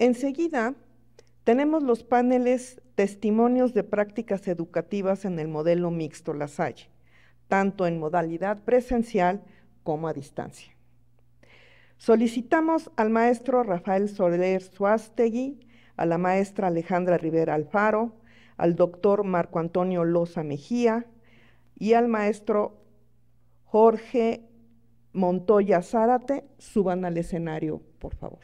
Enseguida, tenemos los paneles Testimonios de prácticas educativas en el modelo mixto La Salle, tanto en modalidad presencial como a distancia. Solicitamos al maestro Rafael Soler Suástegui, a la maestra Alejandra Rivera Alfaro, al doctor Marco Antonio Loza Mejía y al maestro Jorge Montoya Zárate. Suban al escenario, por favor.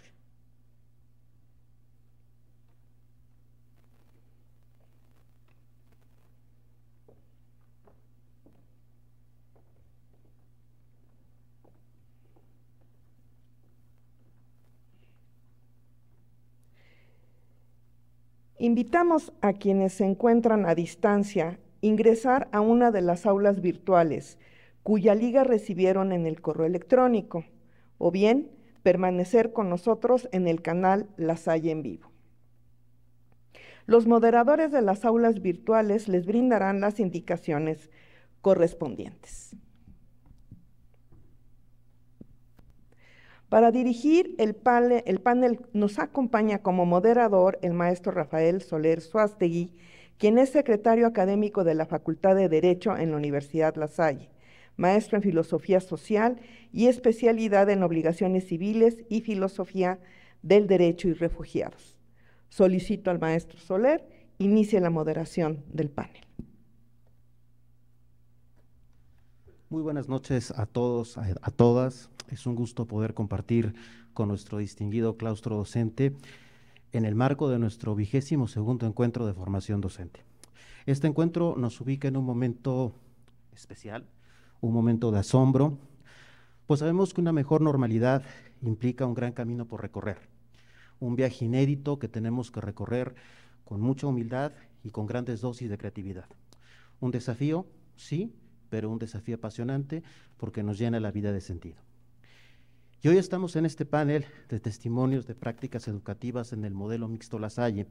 Invitamos a quienes se encuentran a distancia ingresar a una de las aulas virtuales cuya liga recibieron en el correo electrónico, o bien permanecer con nosotros en el canal La Salle en Vivo. Los moderadores de las aulas virtuales les brindarán las indicaciones correspondientes. Para dirigir el panel nos acompaña como moderador el maestro Rafael Soler Suástegui, quien es secretario académico de la Facultad de Derecho en la Universidad La Salle, maestro en Filosofía Social y especialidad en Obligaciones Civiles y Filosofía del Derecho y Refugiados. Solicito al maestro Soler inicie la moderación del panel. Muy buenas noches a todos, a todas. Es un gusto poder compartir con nuestro distinguido claustro docente en el marco de nuestro 22º encuentro de formación docente. Este encuentro nos ubica en un momento especial, un momento de asombro, pues sabemos que una mejor normalidad implica un gran camino por recorrer, un viaje inédito que tenemos que recorrer con mucha humildad y con grandes dosis de creatividad. Un desafío, sí, pero un desafío apasionante porque nos llena la vida de sentido. Y hoy estamos en este panel de testimonios de prácticas educativas en el modelo mixto La Salle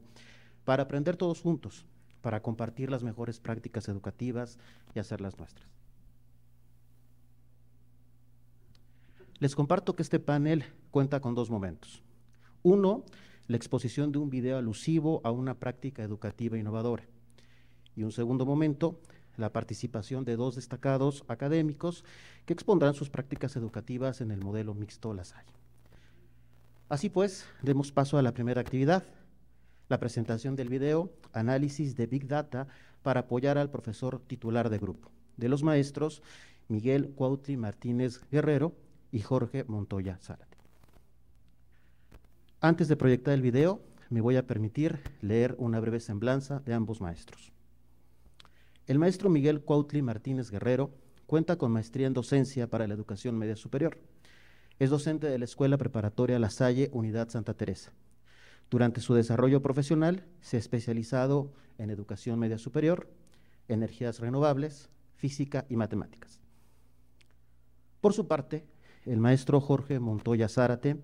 para aprender todos juntos, para compartir las mejores prácticas educativas y hacerlas nuestras. Les comparto que este panel cuenta con dos momentos. Uno, la exposición de un video alusivo a una práctica educativa innovadora. Y un segundo momento, la participación de dos destacados académicos que expondrán sus prácticas educativas en el modelo mixto La Salle. Así pues, demos paso a la primera actividad, la presentación del video, análisis de Big Data para apoyar al profesor titular de grupo, de los maestros Miguel Cuautli Martínez Guerrero y Jorge Montoya Zárate. Antes de proyectar el video, me voy a permitir leer una breve semblanza de ambos maestros. El maestro Miguel Cuautli Martínez Guerrero cuenta con maestría en docencia para la educación media superior. Es docente de la Escuela Preparatoria La Salle, Unidad Santa Teresa. Durante su desarrollo profesional se ha especializado en educación media superior, energías renovables, física y matemáticas. Por su parte, el maestro Jorge Montoya Zárate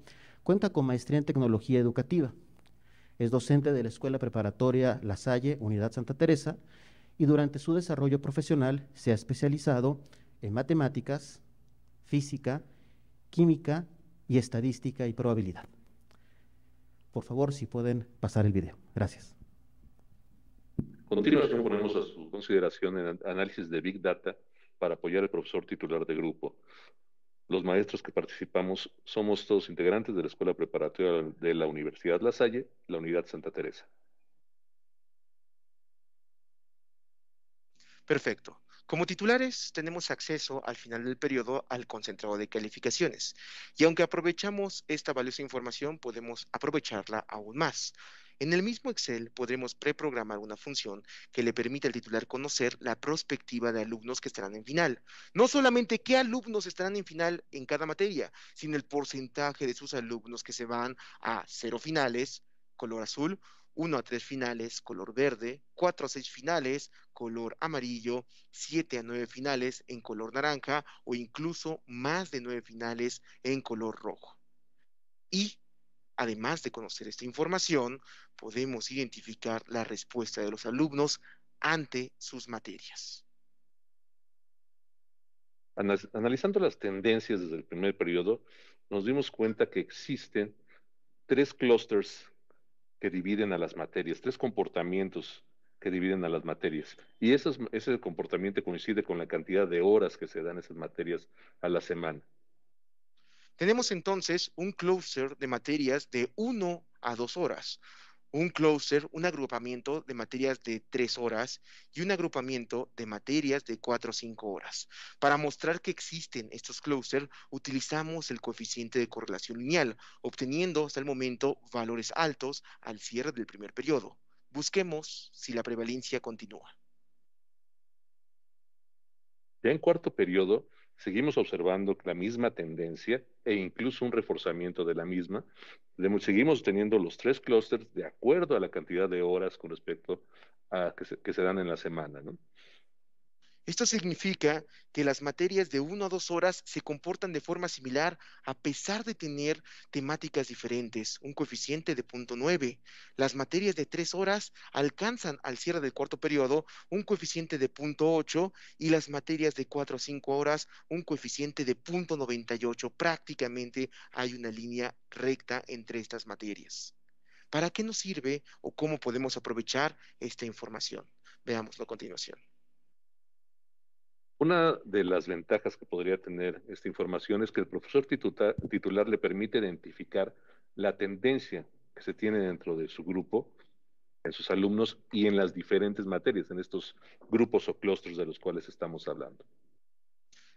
cuenta con maestría en tecnología educativa. Es docente de la Escuela Preparatoria La Salle, Unidad Santa Teresa, y durante su desarrollo profesional se ha especializado en matemáticas, física, química y estadística y probabilidad. Por favor, si pueden pasar el video. Gracias. A continuación ponemos a su consideración el análisis de Big Data para apoyar al profesor titular de grupo. Los maestros que participamos somos todos integrantes de la Escuela Preparatoria de la Universidad La Salle, la Unidad Santa Teresa. Perfecto. Como titulares tenemos acceso al final del periodo al concentrado de calificaciones y aunque aprovechamos esta valiosa información podemos aprovecharla aún más. En el mismo Excel podremos preprogramar una función que le permite al titular conocer la prospectiva de alumnos que estarán en final. No solamente qué alumnos estarán en final en cada materia, sino el porcentaje de sus alumnos que se van a 0 finales, color azul, 1 a 3 finales, color verde, 4 a 6 finales, color amarillo, 7 a 9 finales en color naranja o incluso más de 9 finales en color rojo. Y además de conocer esta información, podemos identificar la respuesta de los alumnos ante sus materias. Analizando las tendencias desde el primer periodo, nos dimos cuenta que existen 3 clústeres que dividen a las materias, 3 comportamientos que dividen a las materias. Y ese comportamiento coincide con la cantidad de horas que se dan esas materias a la semana. Tenemos entonces un clúster de materias de 1 a 2 horas, un clúster, un agrupamiento de materias de 3 horas y un agrupamiento de materias de 4 o 5 horas. Para mostrar que existen estos clústeres, utilizamos el coeficiente de correlación lineal, obteniendo hasta el momento valores altos al cierre del primer periodo. Busquemos si la prevalencia continúa. Ya en cuarto periodo, seguimos observando la misma tendencia e incluso un reforzamiento de la misma. Seguimos teniendo los 3 clústeres de acuerdo a la cantidad de horas con respecto a que se dan en la semana, ¿no? Esto significa que las materias de 1 a 2 horas se comportan de forma similar a pesar de tener temáticas diferentes, un coeficiente de 0.9. Las materias de 3 horas alcanzan al cierre del cuarto periodo un coeficiente de 0.8 y las materias de 4 a 5 horas un coeficiente de 0.98. Prácticamente hay una línea recta entre estas materias. ¿Para qué nos sirve o cómo podemos aprovechar esta información? Veámoslo a continuación. Una de las ventajas que podría tener esta información es que el profesor titular le permite identificar la tendencia que se tiene dentro de su grupo, en sus alumnos y en las diferentes materias, en estos grupos o clústeres de los cuales estamos hablando.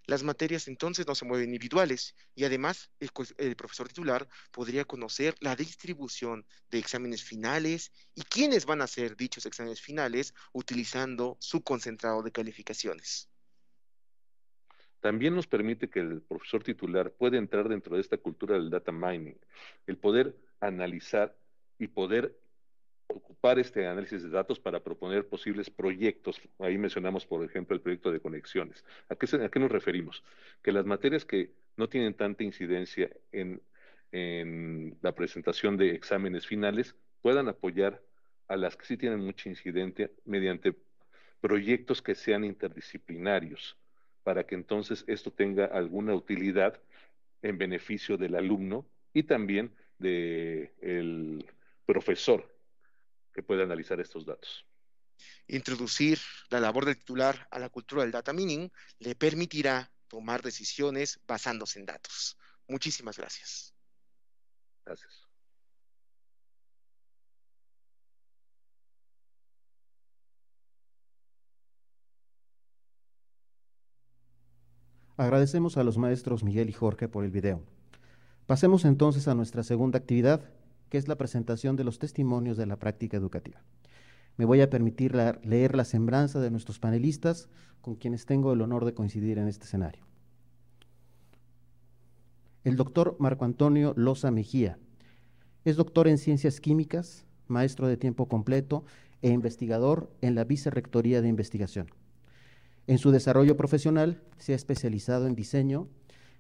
Las materias entonces no se mueven individuales y además el profesor titular podría conocer la distribución de exámenes finales y quiénes van a hacer dichos exámenes finales utilizando su concentrado de calificaciones. También nos permite que el profesor titular pueda entrar dentro de esta cultura del data mining, el poder analizar y poder ocupar este análisis de datos para proponer posibles proyectos. Ahí mencionamos, por ejemplo, el proyecto de conexiones. ¿A qué nos referimos? Que las materias que no tienen tanta incidencia en la presentación de exámenes finales puedan apoyar a las que sí tienen mucha incidencia mediante proyectos que sean interdisciplinarios, para que entonces esto tenga alguna utilidad en beneficio del alumno y también del profesor que puede analizar estos datos. Introducir la labor del titular a la cultura del data mining le permitirá tomar decisiones basándose en datos. Muchísimas gracias. Gracias. Agradecemos a los maestros Miguel y Jorge por el video. Pasemos entonces a nuestra segunda actividad, que es la presentación de los testimonios de la práctica educativa. Me voy a permitir leer la semblanza de nuestros panelistas, con quienes tengo el honor de coincidir en este escenario. El doctor Marco Antonio Loza Mejía es doctor en Ciencias Químicas, maestro de tiempo completo e investigador en la Vicerrectoría de Investigación. En su desarrollo profesional se ha especializado en diseño,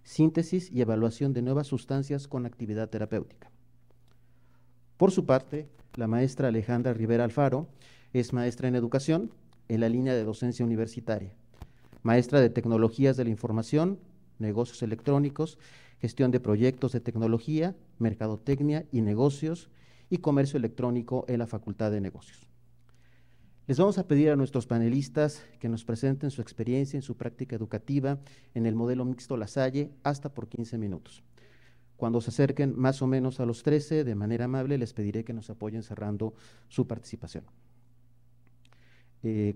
síntesis y evaluación de nuevas sustancias con actividad terapéutica. Por su parte, la maestra Alejandra Rivera Alfaro es maestra en educación en la línea de docencia universitaria, maestra de tecnologías de la información, negocios electrónicos, gestión de proyectos de tecnología, mercadotecnia y negocios y comercio electrónico en la Facultad de Negocios. Les vamos a pedir a nuestros panelistas que nos presenten su experiencia en su práctica educativa en el modelo mixto La Salle hasta por 15 minutos. Cuando se acerquen más o menos a los 13, de manera amable, les pediré que nos apoyen cerrando su participación.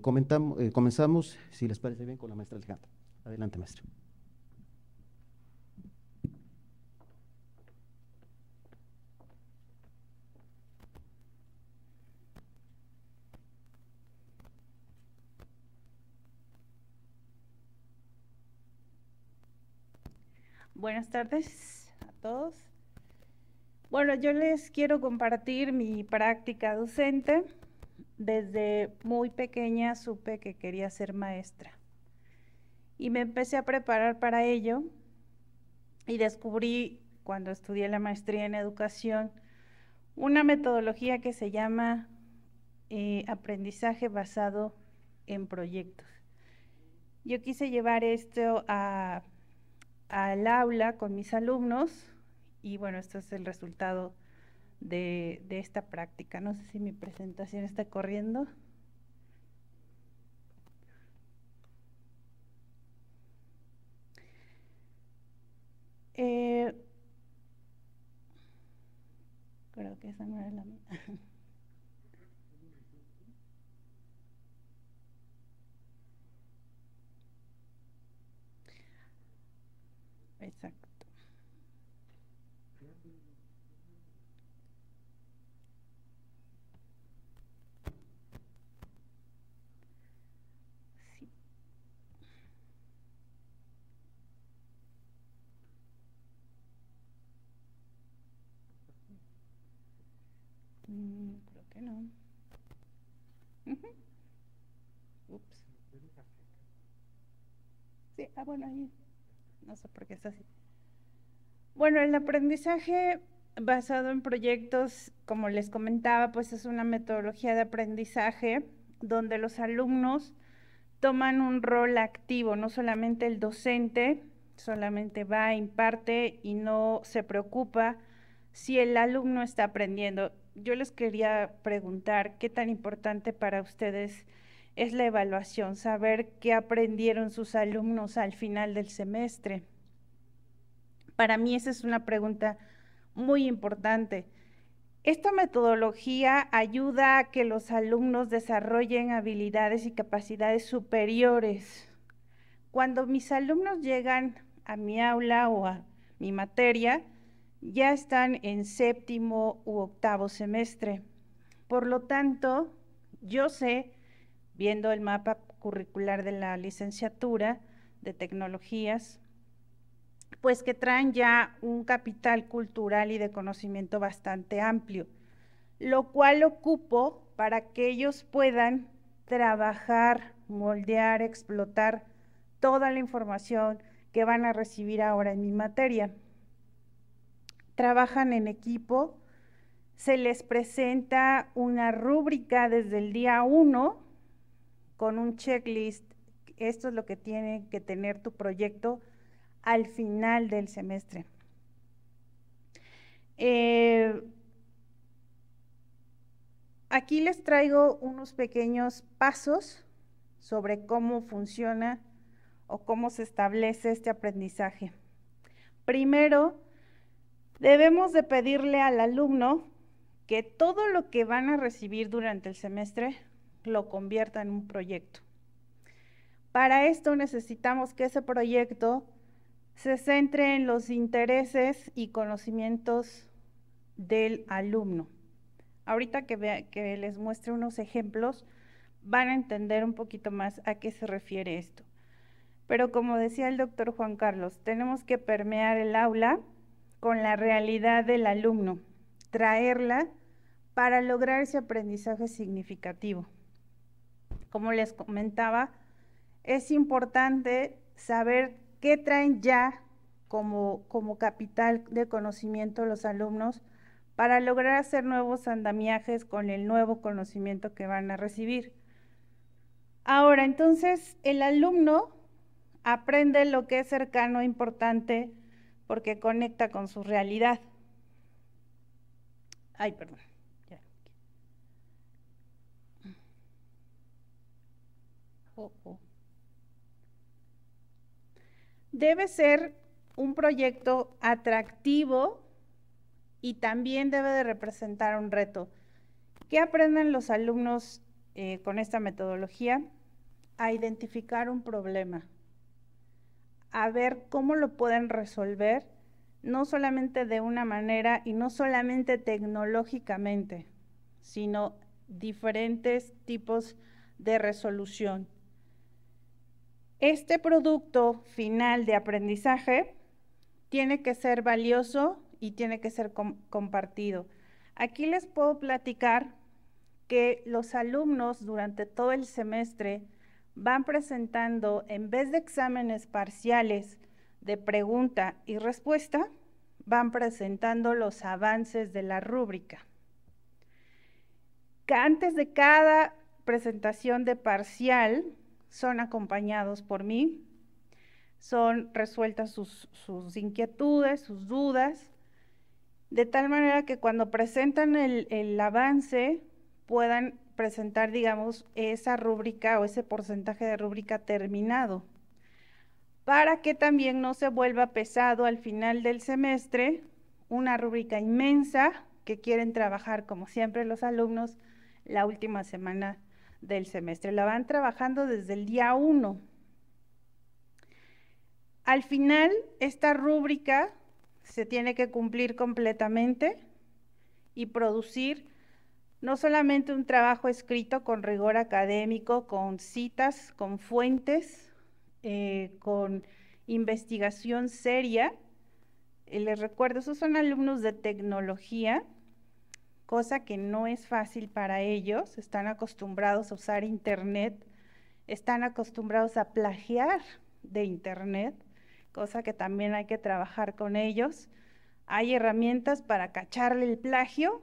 Comenzamos, si les parece bien, con la maestra Alejandra. Adelante, maestra. Buenas tardes a todos. Bueno, yo les quiero compartir mi práctica docente. Desde muy pequeña supe que quería ser maestra y me empecé a preparar para ello y descubrí, cuando estudié la maestría en educación, una metodología que se llama aprendizaje basado en proyectos. Yo quise llevar esto al aula con mis alumnos y bueno, este es el resultado de esta práctica. No sé si mi presentación está corriendo. Creo que esa no era la mía. Exacto. Sí. Creo que no. Ups. Sí, bueno, ahí. No sé por qué está así. Bueno, el aprendizaje basado en proyectos, como les comentaba, pues es una metodología de aprendizaje donde los alumnos toman un rol activo, no solamente el docente, solamente va, imparte y no se preocupa si el alumno está aprendiendo. Yo les quería preguntar, ¿qué tan importante para ustedes es la evaluación? Saber qué aprendieron sus alumnos al final del semestre. Para mí esa es una pregunta muy importante. Esta metodología ayuda a que los alumnos desarrollen habilidades y capacidades superiores. Cuando mis alumnos llegan a mi aula o a mi materia, ya están en séptimo u octavo semestre. Por lo tanto, yo sé, viendo el mapa curricular de la licenciatura de tecnologías, pues que traen ya un capital cultural y de conocimiento bastante amplio, lo cual ocupo para que ellos puedan trabajar, moldear, explotar toda la información que van a recibir ahora en mi materia. Trabajan en equipo, se les presenta una rúbrica desde el día 1 con un checklist. Esto es lo que tiene que tener tu proyecto al final del semestre. Aquí les traigo unos pequeños pasos sobre cómo funciona o cómo se establece este aprendizaje. Primero, debemos de pedirle al alumno que todo lo que van a recibir durante el semestre lo convierta en un proyecto. Para esto necesitamos que ese proyecto se centre en los intereses y conocimientos del alumno. Ahorita que les muestre unos ejemplos, van a entender un poquito más a qué se refiere esto. Pero como decía el doctor Juan Carlos, tenemos que permear el aula con la realidad del alumno, traerla para lograr ese aprendizaje significativo. Como les comentaba, es importante saber qué traen ya como capital de conocimiento los alumnos para lograr hacer nuevos andamiajes con el nuevo conocimiento que van a recibir. Ahora, entonces, el alumno aprende lo que es cercano e importante porque conecta con su realidad. Ay, perdón. Ya. Debe ser un proyecto atractivo y también debe de representar un reto. ¿Qué aprenden los alumnos con esta metodología? A identificar un problema, a ver cómo lo pueden resolver, no solamente de una manera y no solamente tecnológicamente, sino diferentes tipos de resolución. Este producto final de aprendizaje tiene que ser valioso y tiene que ser compartido. Aquí les puedo platicar que los alumnos durante todo el semestre van presentando, en vez de exámenes parciales de pregunta y respuesta, van presentando los avances de la rúbrica. Antes de cada presentación de parcial, son acompañados por mí, son resueltas sus inquietudes, sus dudas, de tal manera que cuando presentan el avance puedan presentar, digamos, esa rúbrica o ese porcentaje de rúbrica terminado, para que también no se vuelva pesado al final del semestre una rúbrica inmensa que quieren trabajar, como siempre los alumnos, la última semana del semestre. La van trabajando desde el día 1. Al final, esta rúbrica se tiene que cumplir completamente y producir no solamente un trabajo escrito con rigor académico, con citas, con fuentes, con investigación seria. Les recuerdo, esos son alumnos de tecnología, cosa que no es fácil para ellos. Están acostumbrados a usar internet, están acostumbrados a plagiar de internet, cosa que también hay que trabajar con ellos. Hay herramientas para cacharle el plagio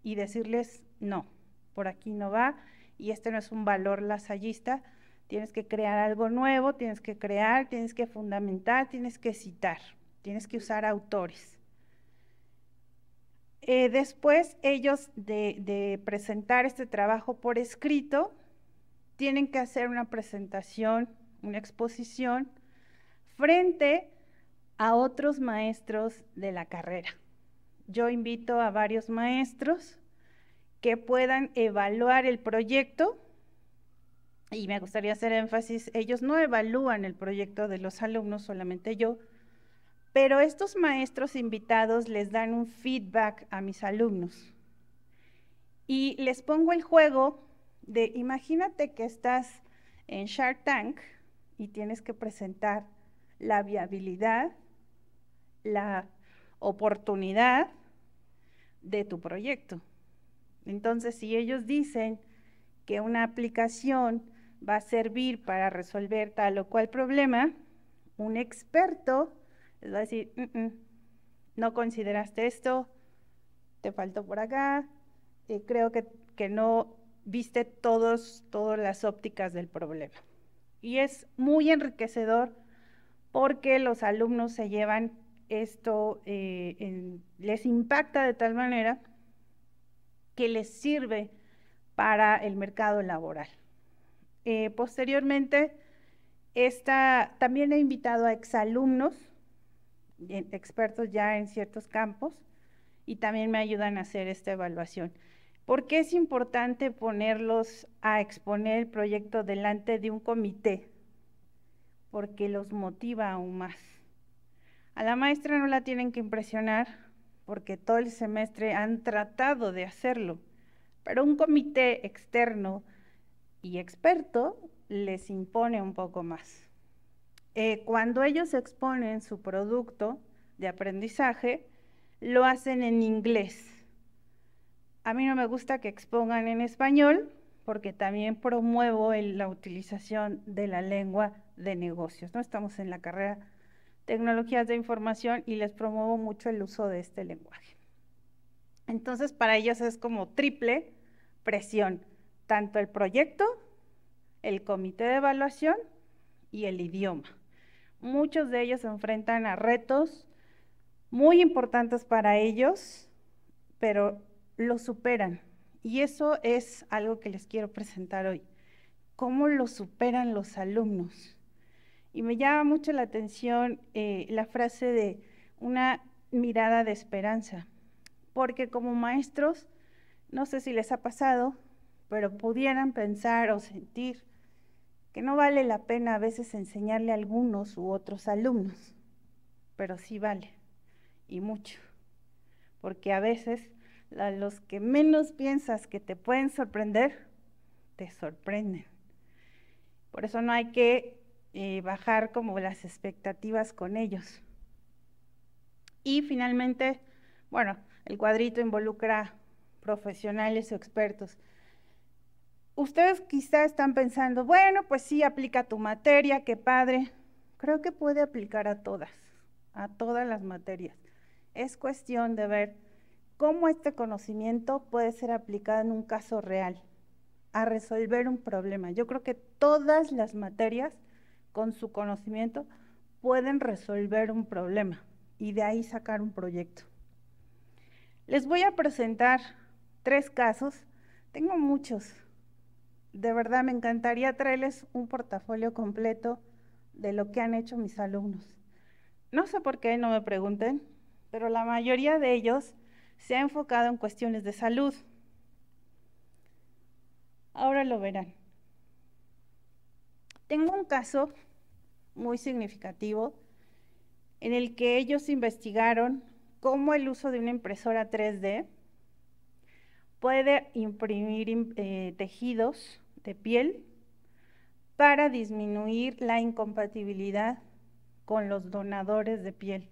y decirles, no, por aquí no va, y este no es un valor lasallista. Tienes que crear algo nuevo, tienes que crear, tienes que fundamentar, tienes que citar, tienes que usar autores. Después ellos de presentar este trabajo por escrito, tienen que hacer una presentación, una exposición frente a otros maestros de la carrera. Yo invito a varios maestros que puedan evaluar el proyecto, y me gustaría hacer énfasis, ellos no evalúan el proyecto de los alumnos, solamente yo, pero estos maestros invitados les dan un feedback a mis alumnos. Y les pongo el juego de, imagínate que estás en Shark Tank y tienes que presentar la viabilidad, la oportunidad de tu proyecto. Entonces, si ellos dicen que una aplicación va a servir para resolver tal o cual problema, un experto les va a decir, no consideraste esto, te faltó por acá, creo que no viste todas las ópticas del problema. Y es muy enriquecedor porque los alumnos se llevan esto, les impacta de tal manera que les sirve para el mercado laboral. Posteriormente, también he invitado a exalumnos, expertos ya en ciertos campos, y también me ayudan a hacer esta evaluación. ¿Por qué es importante ponerlos a exponer el proyecto delante de un comité? Porque los motiva aún más. A la maestra no la tienen que impresionar porque todo el semestre han tratado de hacerlo, pero un comité externo y experto les impone un poco más. Cuando ellos exponen su producto de aprendizaje, lo hacen en inglés. A mí no me gusta que expongan en español porque también promuevo la utilización de la lengua de negocios, ¿no? Estamos en la carrera Tecnologías de Información y les promuevo mucho el uso de este lenguaje. Entonces, para ellos es como triple presión, tanto el proyecto, el comité de evaluación y el idioma. Muchos de ellos se enfrentan a retos muy importantes para ellos, pero lo superan. Y eso es algo que les quiero presentar hoy. ¿Cómo lo superan los alumnos? Y me llama mucho la atención la frase de una mirada de esperanza, porque como maestros, no sé si les ha pasado, pero pudieran pensar o sentir que no vale la pena a veces enseñarle a algunos u otros alumnos, pero sí vale, y mucho, porque a veces los que menos piensas que te pueden sorprender, te sorprenden. Por eso no hay que bajar como las expectativas con ellos. Y finalmente, bueno, el cuadrito involucra profesionales o expertos. Ustedes quizá están pensando, bueno, pues sí, aplica tu materia, qué padre. Creo que puede aplicar a todas las materias. Es cuestión de ver cómo este conocimiento puede ser aplicado en un caso real, a resolver un problema. Yo creo que todas las materias, con su conocimiento, pueden resolver un problema y de ahí sacar un proyecto. Les voy a presentar 3 casos. Tengo muchos. De verdad, me encantaría traerles un portafolio completo de lo que han hecho mis alumnos. No sé por qué, no me pregunten, pero la mayoría de ellos se ha enfocado en cuestiones de salud. Ahora lo verán. Tengo un caso muy significativo en el que ellos investigaron cómo el uso de una impresora 3D puede imprimir tejidos de piel para disminuir la incompatibilidad con los donadores de piel.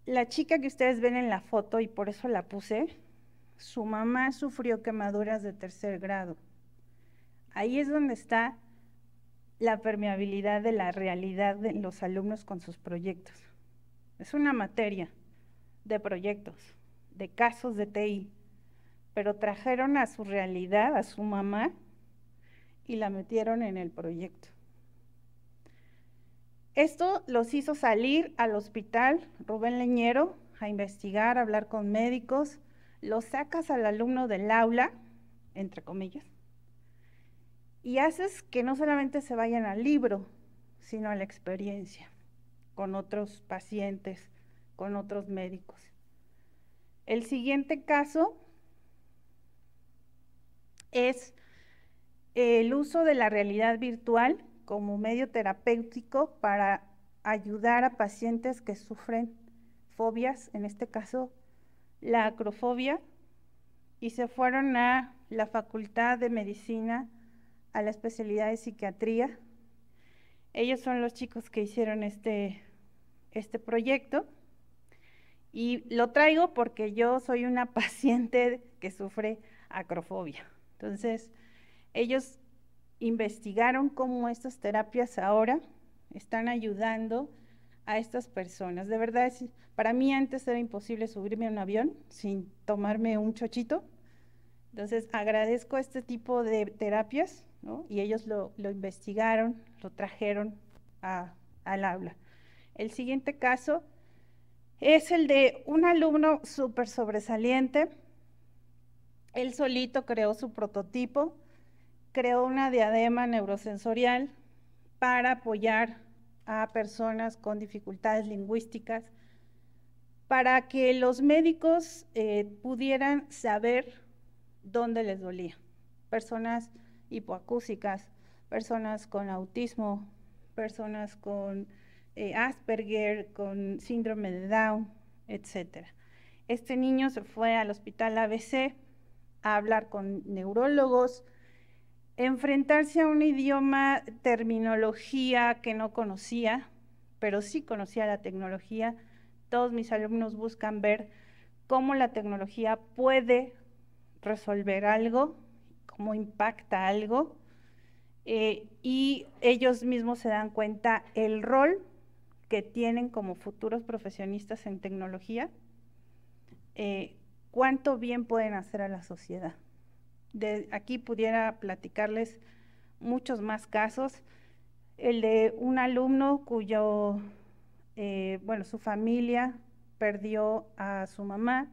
La chica que ustedes ven en la foto, y por eso la puse, su mamá sufrió quemaduras de 3er grado. Ahí es donde está la permeabilidad de la realidad de los alumnos con sus proyectos. Es una materia de proyectos, de casos de TI, pero trajeron a su realidad, a su mamá, y la metieron en el proyecto. Esto los hizo salir al hospital Rubén Leñero a investigar, a hablar con médicos. Lo sacas al alumno del aula, entre comillas, y haces que no solamente se vayan al libro, sino a la experiencia, con otros pacientes, con otros médicos. El siguiente caso es el uso de la realidad virtual como medio terapéutico para ayudar a pacientes que sufren fobias, en este caso la acrofobia, y se fueron a la Facultad de Medicina, a la especialidad de psiquiatría. Ellos son los chicos que hicieron este proyecto, y lo traigo porque yo soy una paciente que sufre acrofobia. Entonces, ellos investigaron cómo estas terapias ahora están ayudando a estas personas. De verdad, para mí antes era imposible subirme a un avión sin tomarme un chochito. Entonces, agradezco este tipo de terapias, ¿no? Y ellos lo investigaron, lo trajeron al aula. El siguiente caso es el de un alumno súper sobresaliente. Él solito creó su prototipo, creó una diadema neurosensorial para apoyar a personas con dificultades lingüísticas, para que los médicos pudieran saber dónde les dolía. Personas hipoacúsicas, personas con autismo, personas con Asperger, con síndrome de Down, etc. Este niño se fue al hospital ABC a hablar con neurólogos, enfrentarse a un idioma, terminología que no conocía, pero sí conocía la tecnología. Todos mis alumnos buscan ver cómo la tecnología puede resolver algo, cómo impacta algo, y ellos mismos se dan cuenta el rol que tienen como futuros profesionistas en tecnología, cuánto bien pueden hacer a la sociedad. Aquí pudiera platicarles muchos más casos. El de un alumno cuyo, su familia perdió a su mamá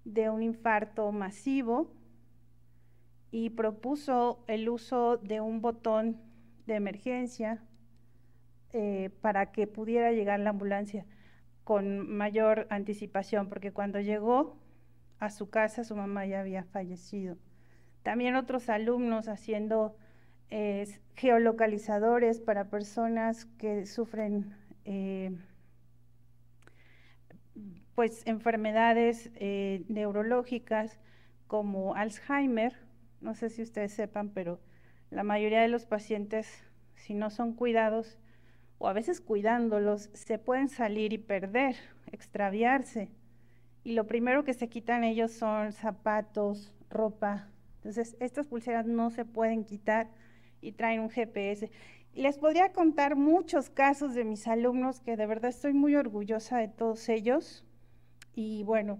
de un infarto masivo y propuso el uso de un botón de emergencia para que pudiera llegar la ambulancia con mayor anticipación, porque cuando llegó a su casa su mamá ya había fallecido. También otros alumnos haciendo geolocalizadores para personas que sufren enfermedades neurológicas como Alzheimer. No sé si ustedes sepan, pero la mayoría de los pacientes, si no son cuidados, o a veces cuidándolos, se pueden salir y perder, extraviarse. Y lo primero que se quitan ellos son zapatos, ropa. Entonces, estas pulseras no se pueden quitar y traen un GPS. Les podría contar muchos casos de mis alumnos que de verdad estoy muy orgullosa de todos ellos. Y bueno,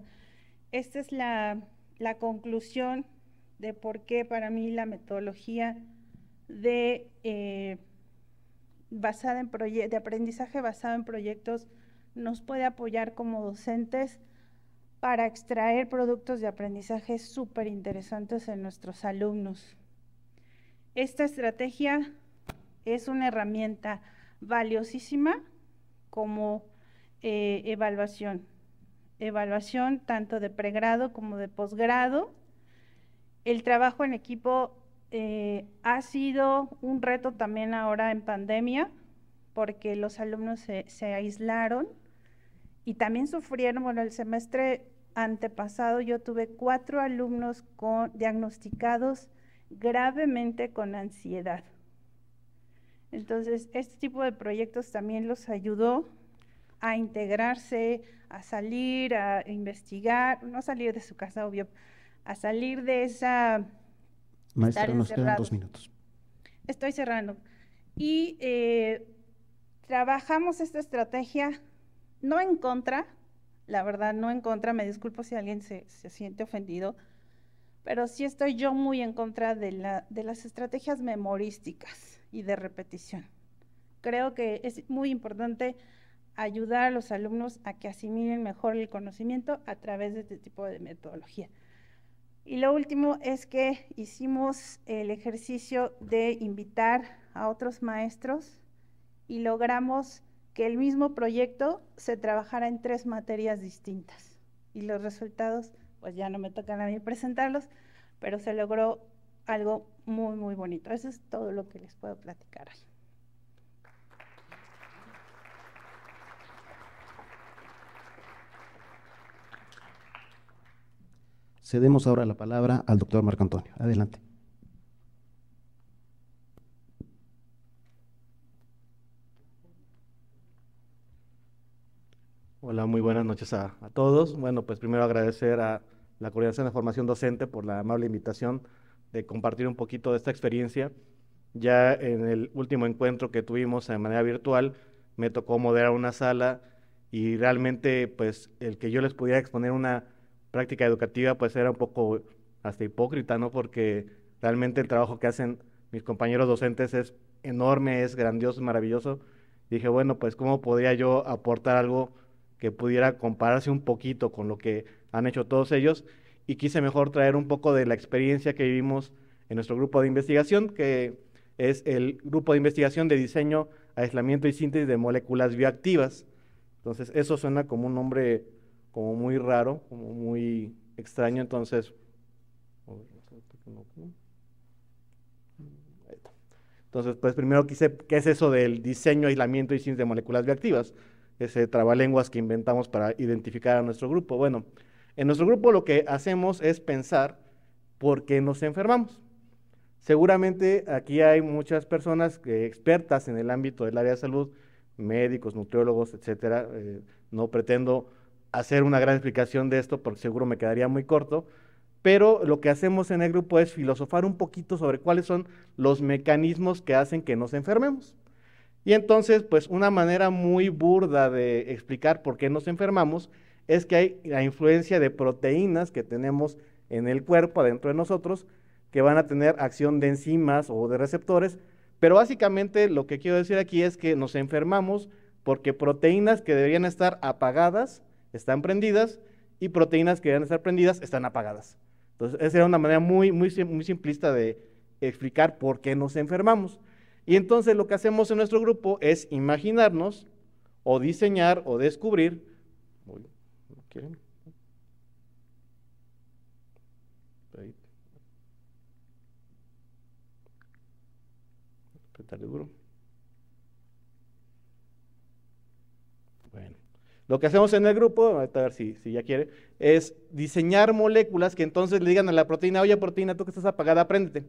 esta es la conclusión de por qué para mí la metodología de aprendizaje basado en proyectos nos puede apoyar como docentes para extraer productos de aprendizaje súper interesantes en nuestros alumnos. Esta estrategia es una herramienta valiosísima como evaluación tanto de pregrado como de posgrado. El trabajo en equipo ha sido un reto también ahora en pandemia, porque los alumnos se aislaron y también sufrieron. Bueno, el semestre antepasado yo tuve 4 alumnos diagnosticados gravemente con ansiedad. Entonces, este tipo de proyectos también los ayudó a integrarse, a salir, a investigar, no salir de su casa, obvio, a salir de esa... Maestra, nos quedan 2 minutos. Estoy cerrando. Y trabajamos esta estrategia, no en contra, la verdad, no en contra, me disculpo si alguien se siente ofendido, pero sí estoy yo muy en contra de las estrategias memorísticas y de repetición. Creo que es muy importante ayudar a los alumnos a que asimilen mejor el conocimiento a través de este tipo de metodología. Y lo último es que hicimos el ejercicio de invitar a otros maestros y logramos que el mismo proyecto se trabajara en 3 materias distintas. Y los resultados, pues ya no me tocan a mí presentarlos, pero se logró algo muy, muy bonito. Eso es todo lo que les puedo platicar hoy. Cedemos ahora la palabra al doctor Marco Antonio. Adelante. Hola, muy buenas noches a todos. Bueno, pues primero agradecer a la Coordinación de Formación Docente por la amable invitación de compartir un poquito de esta experiencia. Ya en el último encuentro que tuvimos de manera virtual, me tocó moderar una sala y realmente pues el que yo les pudiera exponer una práctica educativa pues era un poco hasta hipócrita, ¿no? Porque realmente el trabajo que hacen mis compañeros docentes es enorme, es grandioso, es maravilloso. Dije, bueno, pues ¿cómo podría yo aportar algo que pudiera compararse un poquito con lo que han hecho todos ellos? Y quise mejor traer un poco de la experiencia que vivimos en nuestro grupo de investigación, que es el grupo de investigación de diseño, aislamiento y síntesis de moléculas bioactivas. Entonces, eso suena como un nombre como muy raro, como muy extraño. Entonces, pues primero quise, ¿qué es eso del diseño, aislamiento y síntesis de moléculas bioactivas? Ese trabalenguas que inventamos para identificar a nuestro grupo. Bueno, en nuestro grupo lo que hacemos es pensar por qué nos enfermamos. Seguramente aquí hay muchas personas expertas en el ámbito del área de salud, médicos, nutriólogos, etcétera. No pretendo hacer una gran explicación de esto porque seguro me quedaría muy corto, pero lo que hacemos en el grupo es filosofar un poquito sobre cuáles son los mecanismos que hacen que nos enfermemos. Y entonces, pues una manera muy burda de explicar por qué nos enfermamos es que hay la influencia de proteínas que tenemos en el cuerpo, adentro de nosotros, que van a tener acción de enzimas o de receptores, pero básicamente lo que quiero decir aquí es que nos enfermamos porque proteínas que deberían estar apagadas están prendidas y proteínas que deberían estar prendidas están apagadas. Entonces, esa era una manera muy simplista de explicar por qué nos enfermamos. Y entonces lo que hacemos en nuestro grupo es imaginarnos o diseñar o descubrir, ¿no quieren? Ahí. Apretarle duro. Bueno, lo que hacemos en el grupo, a ver si ya quiere, es diseñar moléculas que entonces le digan a la proteína, oye proteína, tú que estás apagada, préndete.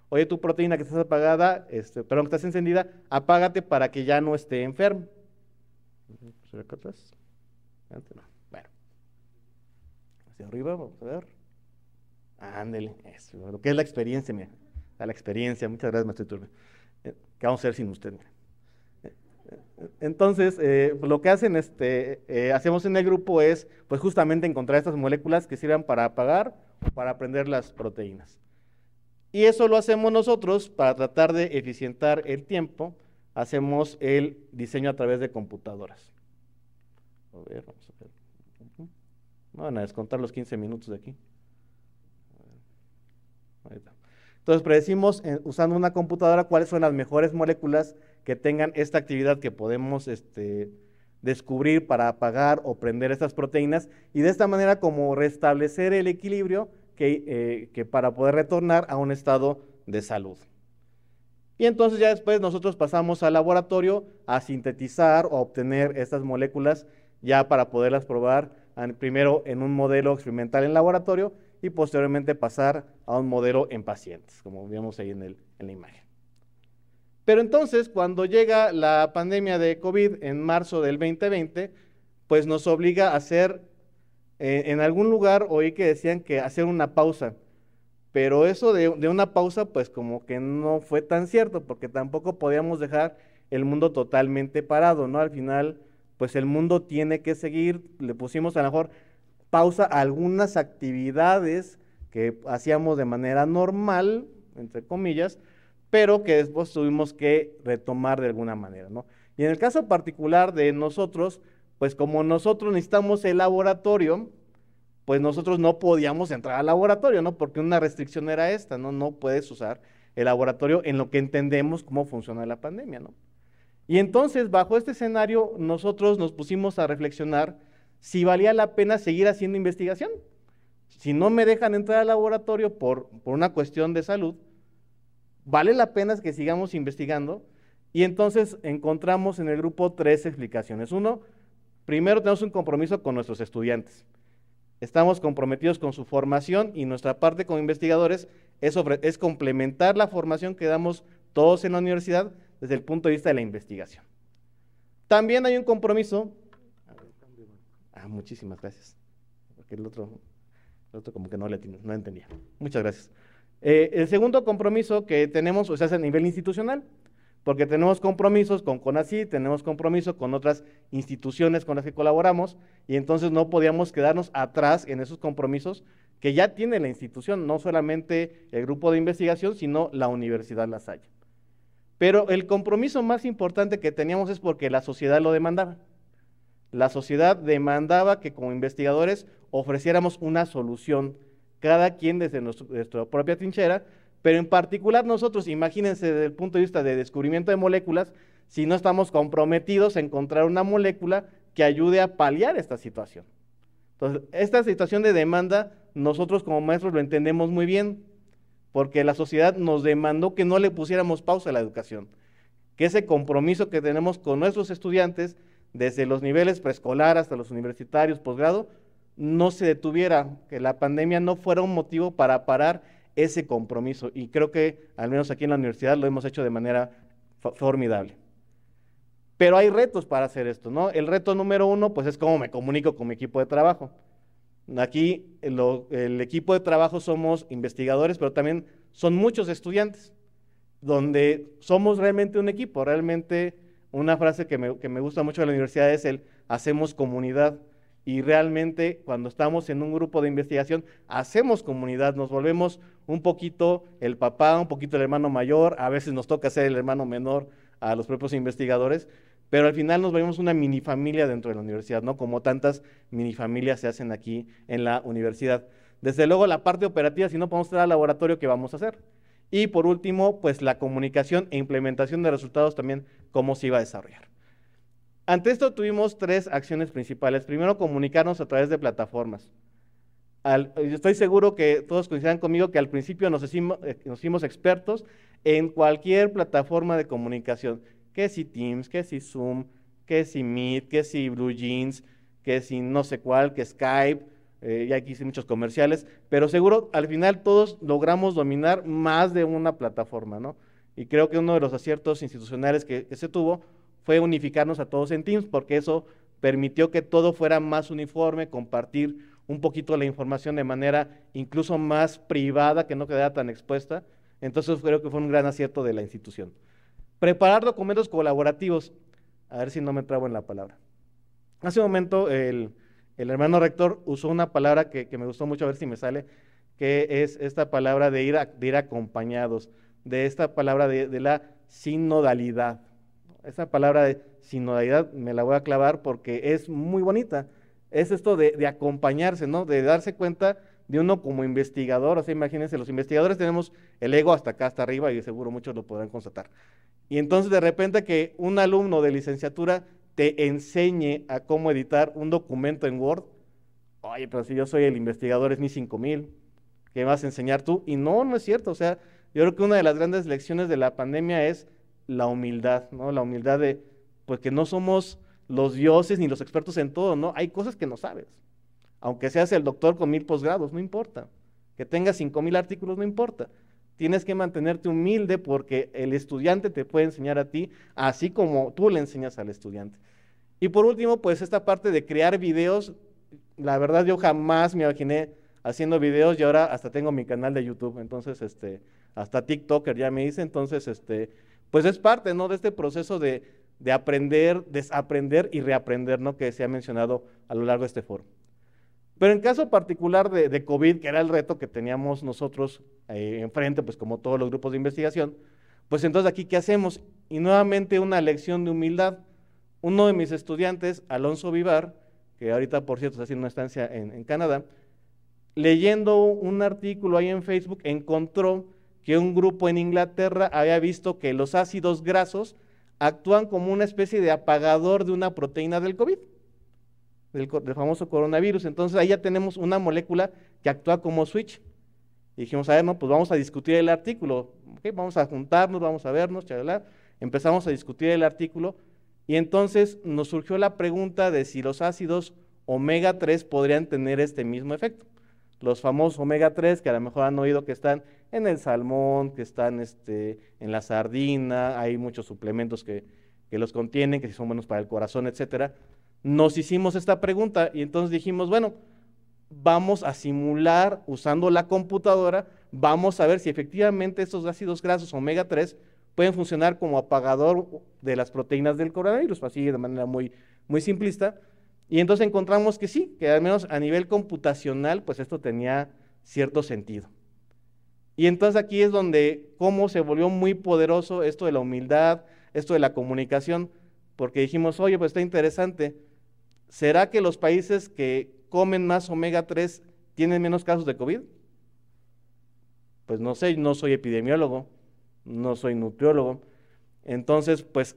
Oye, tu proteína que estás apagada, perdón, que estás encendida, apágate para que ya no esté enfermo. ¿Se ve acá atrás? No. Bueno. Hacia arriba, vamos a ver. Ándele, eso, lo que es la experiencia, mira. La experiencia, muchas gracias, maestro Iturbe. ¿Qué vamos a hacer sin usted? Mira. Entonces, lo que hacemos en el grupo es, pues justamente encontrar estas moléculas que sirvan para apagar o para prender las proteínas. Y eso lo hacemos nosotros para tratar de eficientar el tiempo. Hacemos el diseño a través de computadoras. A ver, vamos a ver. No van a descontar los 15 minutos de aquí. Ahí está. Entonces predecimos usando una computadora cuáles son las mejores moléculas que tengan esta actividad que podemos descubrir para apagar o prender estas proteínas y de esta manera como restablecer el equilibrio que para poder retornar a un estado de salud. Y entonces ya después nosotros pasamos al laboratorio a sintetizar o obtener estas moléculas ya para poderlas probar primero en un modelo experimental en laboratorio y posteriormente pasar a un modelo en pacientes, como vemos ahí en la imagen. Pero entonces, cuando llega la pandemia de COVID en marzo del 2020, pues nos obliga a hacer, en algún lugar oí que decían que hacer una pausa, pero eso de una pausa, pues como que no fue tan cierto, porque tampoco podíamos dejar el mundo totalmente parado, ¿no? Al final, pues el mundo tiene que seguir, le pusimos a lo mejor pausa a algunas actividades que hacíamos de manera normal, entre comillas, pero que después tuvimos que retomar de alguna manera, ¿no? Y en el caso particular de nosotros, pues como nosotros necesitamos el laboratorio, pues nosotros no podíamos entrar al laboratorio, ¿no? Porque una restricción era esta, ¿no? No puedes usar el laboratorio en lo que entendemos cómo funciona la pandemia, ¿no? Y entonces, bajo este escenario, nosotros nos pusimos a reflexionar si valía la pena seguir haciendo investigación. Si no me dejan entrar al laboratorio por una cuestión de salud, ¿vale la pena que sigamos investigando? Y entonces encontramos en el grupo 3 explicaciones. Uno, primero tenemos un compromiso con nuestros estudiantes. Estamos comprometidos con su formación y nuestra parte como investigadores es complementar la formación que damos todos en la universidad desde el punto de vista de la investigación. También hay un compromiso. Muchísimas gracias. Porque el otro como que no entendía. Muchas gracias. El segundo compromiso que tenemos es a nivel institucional, porque tenemos compromisos con CONACYT, tenemos compromiso con otras instituciones con las que colaboramos, y entonces no podíamos quedarnos atrás en esos compromisos que ya tiene la institución, no solamente el grupo de investigación, sino la Universidad La Salle. Pero el compromiso más importante que teníamos es porque la sociedad lo demandaba. La sociedad demandaba que como investigadores ofreciéramos una solución, cada quien desde nuestra propia trinchera, pero en particular nosotros, imagínense desde el punto de vista de descubrimiento de moléculas, si no estamos comprometidos a encontrar una molécula que ayude a paliar esta situación. Entonces, esta situación de demanda, nosotros como maestros lo entendemos muy bien, porque la sociedad nos demandó que no le pusiéramos pausa a la educación, que ese compromiso que tenemos con nuestros estudiantes, desde los niveles preescolar hasta los universitarios, posgrado, no se detuviera, que la pandemia no fuera un motivo para parar ese compromiso, y creo que al menos aquí en la universidad lo hemos hecho de manera formidable. Pero hay retos para hacer esto, ¿no? El reto número uno, pues es cómo me comunico con mi equipo de trabajo. Aquí el equipo de trabajo somos investigadores, pero también son muchos estudiantes, donde somos realmente un equipo. Realmente una frase que me gusta mucho de la universidad es el hacemos comunidad, y realmente cuando estamos en un grupo de investigación hacemos comunidad, nos volvemos un poquito el papá, un poquito el hermano mayor, a veces nos toca ser el hermano menor a los propios investigadores, pero al final nos volvemos una minifamilia dentro de la universidad, ¿no? Como tantas minifamilias se hacen aquí en la universidad. Desde luego la parte operativa, si no podemos entrar al laboratorio, ¿qué vamos a hacer? Y por último, pues la comunicación e implementación de resultados también, cómo se iba a desarrollar. Ante esto tuvimos 3 acciones principales. Primero, comunicarnos a través de plataformas. Estoy seguro que todos coincidan conmigo que al principio nos hicimos expertos en cualquier plataforma de comunicación, que si Teams, que si Zoom, que si Meet, que si BlueJeans, que si no sé cuál, que Skype, ya aquí hice muchos comerciales, pero seguro al final todos logramos dominar más de una plataforma, ¿no? Y creo que uno de los aciertos institucionales que se tuvo fue unificarnos a todos en Teams, porque eso permitió que todo fuera más uniforme, compartir un poquito la información de manera incluso más privada, que no quedara tan expuesta. Entonces creo que fue un gran acierto de la institución. Preparar documentos colaborativos. A ver si no me trabo en la palabra. Hace un momento el hermano rector usó una palabra que me gustó mucho, a ver si me sale, que es esta palabra de ir acompañados, de esta palabra de la sinodalidad. Esa palabra de sinodalidad me la voy a clavar porque es muy bonita. es esto de acompañarse, ¿no? De darse cuenta de uno como investigador. O sea, imagínense, los investigadores tenemos el ego hasta acá, hasta arriba, y seguro muchos lo podrán constatar. Y entonces de repente que un alumno de licenciatura te enseñe a cómo editar un documento en Word, oye, pero si yo soy el investigador, es mi 5000, ¿qué vas a enseñar tú? Y no es cierto. O sea, yo creo que una de las grandes lecciones de la pandemia es la humildad, ¿no? La humildad de, pues, que no somos los dioses ni los expertos en todo, ¿no? Hay cosas que no sabes. Aunque seas el doctor con 1000 posgrados, no importa. Que tengas 5000 artículos, no importa. Tienes que mantenerte humilde porque el estudiante te puede enseñar a ti, así como tú le enseñas al estudiante. Y por último, pues esta parte de crear videos, la verdad yo jamás me imaginé haciendo videos y ahora hasta tengo mi canal de YouTube, entonces hasta TikToker ya me hice, entonces pues es parte, ¿no?, de este proceso de aprender, desaprender y reaprender, ¿no?, que se ha mencionado a lo largo de este foro. Pero en caso particular de COVID, que era el reto que teníamos nosotros enfrente, pues como todos los grupos de investigación, pues entonces aquí, ¿qué hacemos? Y nuevamente una lección de humildad. Uno de mis estudiantes, Alonso Vivar, que ahorita por cierto está haciendo una estancia en Canadá, leyendo un artículo ahí en Facebook, encontró que un grupo en Inglaterra había visto que los ácidos grasos actúan como una especie de apagador de una proteína del COVID, del famoso coronavirus. Entonces ahí ya tenemos una molécula que actúa como switch. Y dijimos, a ver, no, pues vamos a discutir el artículo, ¿okay? Vamos a juntarnos, vamos a vernos, chalala. Empezamos a discutir el artículo y entonces nos surgió la pregunta de si los ácidos omega 3 podrían tener este mismo efecto. Los famosos omega 3 que a lo mejor han oído que están en el salmón, que están en la sardina, hay muchos suplementos que los contienen, que son buenos para el corazón, etcétera. Nos hicimos esta pregunta y entonces dijimos, bueno, vamos a simular usando la computadora, vamos a ver si efectivamente estos ácidos grasos omega 3 pueden funcionar como apagador de las proteínas del coronavirus, así de manera muy, muy simplista. Y entonces encontramos que sí, que al menos a nivel computacional, pues esto tenía cierto sentido. Y entonces aquí es donde cómo se volvió muy poderoso esto de la humildad, esto de la comunicación, porque dijimos, oye, pues está interesante, ¿será que los países que comen más omega 3 tienen menos casos de COVID? Pues no sé, no soy epidemiólogo, no soy nutriólogo. Entonces, pues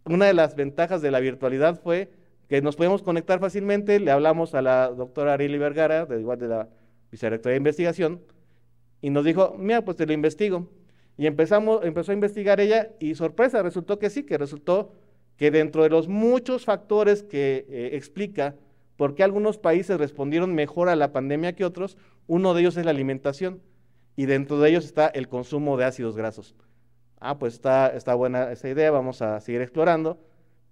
una de las ventajas de la virtualidad fue que nos podemos conectar fácilmente. Le hablamos a la doctora Arely Vergara, de la Vicerrectoría de Investigación, y nos dijo, mira, pues te lo investigo. Y empezó a investigar ella y sorpresa, resultó que sí, que resultó que dentro de los muchos factores que explica por qué algunos países respondieron mejor a la pandemia que otros, uno de ellos es la alimentación y dentro de ellos está el consumo de ácidos grasos. Pues está buena esa idea, vamos a seguir explorando,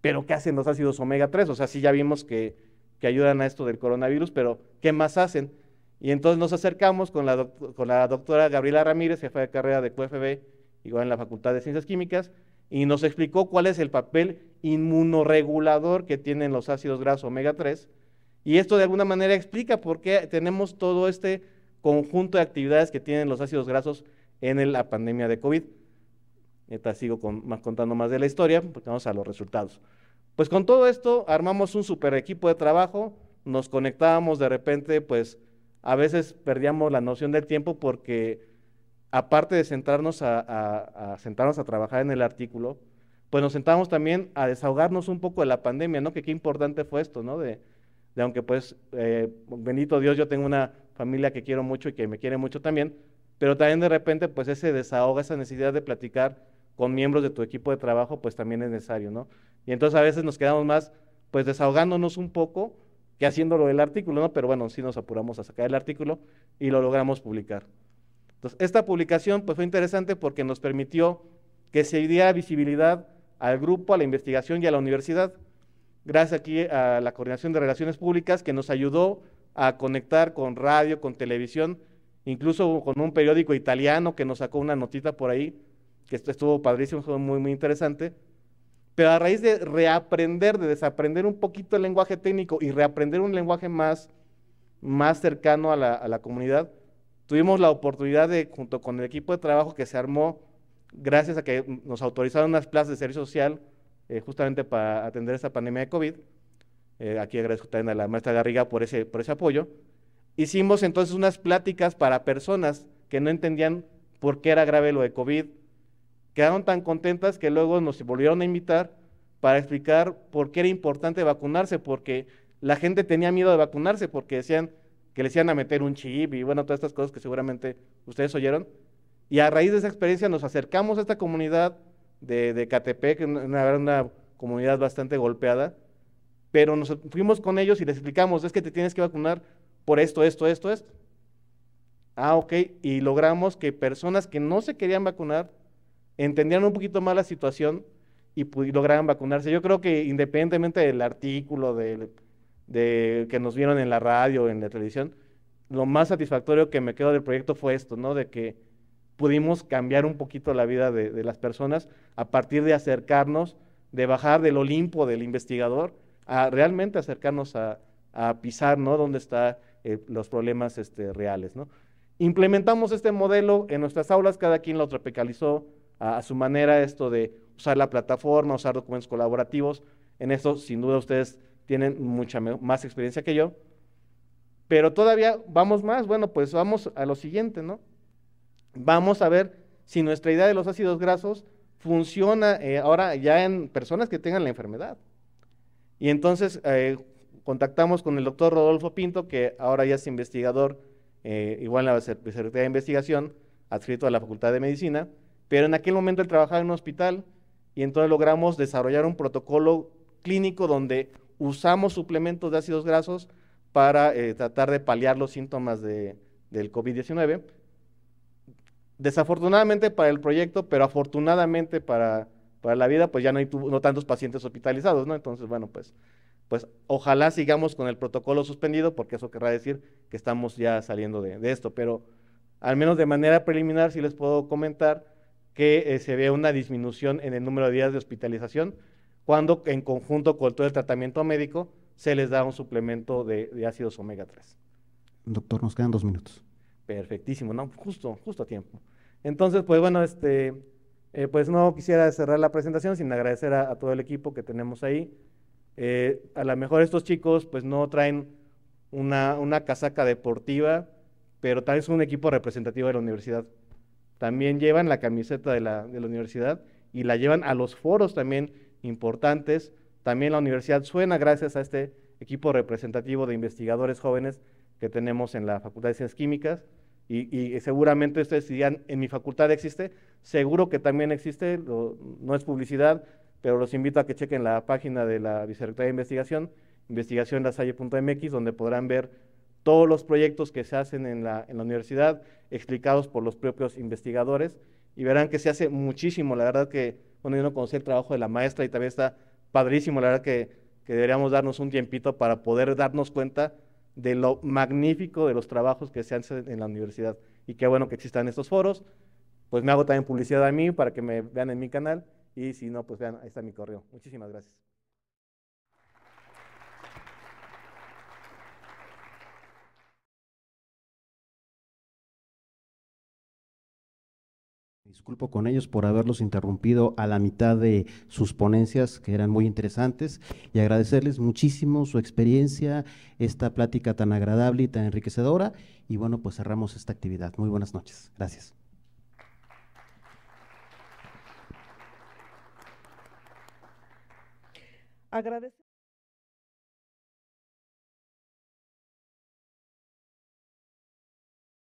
pero ¿qué hacen los ácidos omega 3? O sea, sí ya vimos que ayudan a esto del coronavirus, pero ¿qué más hacen? Y entonces nos acercamos con la doctora Gabriela Ramírez, jefa de carrera de QFB, igual en la Facultad de Ciencias Químicas, y nos explicó cuál es el papel inmunorregulador que tienen los ácidos grasos omega 3, y esto de alguna manera explica por qué tenemos todo este conjunto de actividades que tienen los ácidos grasos en la pandemia de COVID. Ahorita sigo contando más de la historia, porque vamos a los resultados. Pues con todo esto armamos un super equipo de trabajo, nos conectábamos de repente, pues a veces perdíamos la noción del tiempo porque aparte de sentarnos a trabajar en el artículo, pues nos sentábamos también a desahogarnos un poco de la pandemia, ¿no? Que qué importante fue esto, ¿no? De aunque pues, bendito Dios, yo tengo una familia que quiero mucho y que me quiere mucho también, pero también de repente pues ese desahogo, esa necesidad de platicar con miembros de tu equipo de trabajo, pues también es necesario, ¿no? Y entonces a veces nos quedamos más pues desahogándonos un poco que haciéndolo del artículo, ¿no? Pero bueno, sí nos apuramos a sacar el artículo y lo logramos publicar. Entonces, esta publicación pues fue interesante porque nos permitió que se diera visibilidad al grupo, a la investigación y a la universidad. Gracias aquí a la Coordinación de Relaciones Públicas que nos ayudó a conectar con radio, con televisión, incluso con un periódico italiano que nos sacó una notita por ahí, que estuvo padrísimo, fue muy, muy interesante. Pero a raíz de reaprender, de desaprender un poquito el lenguaje técnico y reaprender un lenguaje más cercano a la comunidad, tuvimos la oportunidad de, junto con el equipo de trabajo que se armó, gracias a que nos autorizaron unas plazas de servicio social, justamente para atender esta pandemia de COVID, Aquí agradezco también a la maestra Garriga por ese apoyo. Hicimos entonces unas pláticas para personas que no entendían por qué era grave lo de COVID. Quedaron tan contentas que luego nos volvieron a invitar para explicar por qué era importante vacunarse, porque la gente tenía miedo de vacunarse, porque decían que les iban a meter un chip y bueno, todas estas cosas que seguramente ustedes oyeron. Y a raíz de esa experiencia nos acercamos a esta comunidad de Catepec, una comunidad bastante golpeada, pero nos fuimos con ellos y les explicamos, es que te tienes que vacunar por esto. Ah, ok, y logramos que personas que no se querían vacunar entendieran un poquito más la situación y lograran vacunarse. Yo creo que independientemente del artículo, de que nos vieron en la radio, en la televisión, lo más satisfactorio que me quedó del proyecto fue esto, ¿no? De que pudimos cambiar un poquito la vida de las personas a partir de acercarnos, de bajar del Olimpo del investigador, a realmente acercarnos a pisar, ¿no? Dónde están los problemas reales, ¿no? Implementamos este modelo en nuestras aulas, cada quien lo tropicalizó a su manera, esto de usar la plataforma, usar documentos colaborativos. En esto, sin duda, ustedes tienen mucha más experiencia que yo, pero todavía vamos más. Bueno, pues vamos a lo siguiente, ¿no? Vamos a ver si nuestra idea de los ácidos grasos funciona ahora ya en personas que tengan la enfermedad. Y entonces contactamos con el doctor Rodolfo Pinto, que ahora ya es investigador, igual en la Secretaría de Investigación, adscrito a la Facultad de Medicina, pero en aquel momento él trabajaba en un hospital y entonces logramos desarrollar un protocolo clínico donde usamos suplementos de ácidos grasos para tratar de paliar los síntomas del COVID-19. Desafortunadamente para el proyecto, pero afortunadamente para la vida, pues ya no tantos pacientes hospitalizados, ¿no? Entonces, bueno, pues ojalá sigamos con el protocolo suspendido, porque eso querrá decir que estamos ya saliendo de esto, pero al menos de manera preliminar sí les puedo comentar que se ve una disminución en el número de días de hospitalización cuando en conjunto con todo el tratamiento médico se les da un suplemento de ácidos omega 3. Doctor, nos quedan 2 minutos. Perfectísimo, ¿no? Justo a tiempo. Entonces, pues bueno, pues no quisiera cerrar la presentación sin agradecer a todo el equipo que tenemos ahí. A lo mejor estos chicos pues no traen una casaca deportiva, pero tal vez un equipo representativo de la universidad. También llevan la camiseta de la universidad y la llevan a los foros también importantes. También la universidad suena gracias a este equipo representativo de investigadores jóvenes que tenemos en la Facultad de Ciencias Químicas y seguramente ustedes dirán, en mi facultad existe, seguro que también existe, no es publicidad, pero los invito a que chequen la página de la Vicerrectoría de Investigación, investigacionlasalle.mx, donde podrán ver todos los proyectos que se hacen en la universidad, explicados por los propios investigadores, y verán que se hace muchísimo. La verdad que, bueno, yo no conocí el trabajo de la maestra y también está padrísimo. La verdad que deberíamos darnos un tiempito para poder darnos cuenta de lo magnífico de los trabajos que se hacen en la universidad. Y qué bueno que existan estos foros. Pues me hago también publicidad a mí para que me vean en mi canal, y si no, pues vean, ahí está mi correo. Muchísimas gracias. Disculpo con ellos por haberlos interrumpido a la mitad de sus ponencias, que eran muy interesantes, y agradecerles muchísimo su experiencia, esta plática tan agradable y tan enriquecedora, y bueno, pues cerramos esta actividad. Muy buenas noches. Gracias. Agradezco.